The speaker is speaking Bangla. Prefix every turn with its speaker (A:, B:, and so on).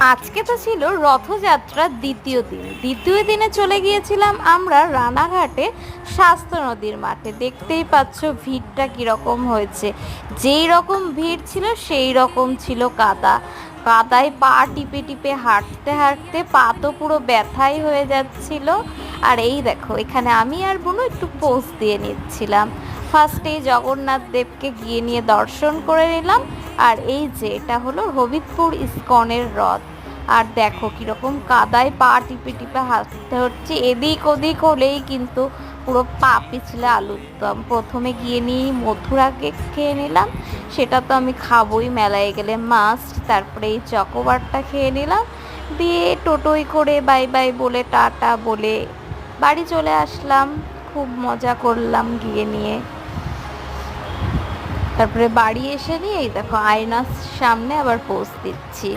A: আজকে তো ছিল রথযাত্রার দ্বিতীয় দিনে চলে গিয়েছিলাম আমরা রানাঘাটে শাস্তা নদীর মাঠে। দেখতেই পাচ্ছ ভিড়টা কিরকম হয়েছে। যেই রকম ভিড় ছিল সেই রকম ছিল কাদা। কাদায় পা টিপে টিপে হাঁটতে হাঁটতে পা তো পুরো ব্যথাই হয়ে যাচ্ছিল। আর এই দেখো, এখানে আমি আর বোনও একটু পোজ দিয়ে নিচ্ছিলাম। ফার্স্টেই জগন্নাথ দেবকে গিয়ে নিয়ে দর্শন করে নিলাম। আর এই যে এটা হলো হবিবপুর ইস্কনের রথ। আর দেখো কিরকম কাদায় পা টিপে টিপে হাঁটতে হচ্ছে, এদিক ওদিক হলেই কিন্তু পুরো পা পিছলে আলুর দম। প্রথমে গিয়ে নিয়ে মথুরা কেক খেয়ে নিলাম, সেটা তো আমি খাবোই, মেলায় গেলে মাস্ট। তারপরে এই চকোবারটা খেয়ে নিলাম, দিয়ে টোটোয় করে বাই বাই বলে টাটা বলে বাড়ি চলে আসলাম। খুব মজা করলাম গিয়ে নিয়ে। তারপরে বাড়ি এসে নিয়ে এই দেখো আয়নার সামনে আবার পোজ দিচ্ছি।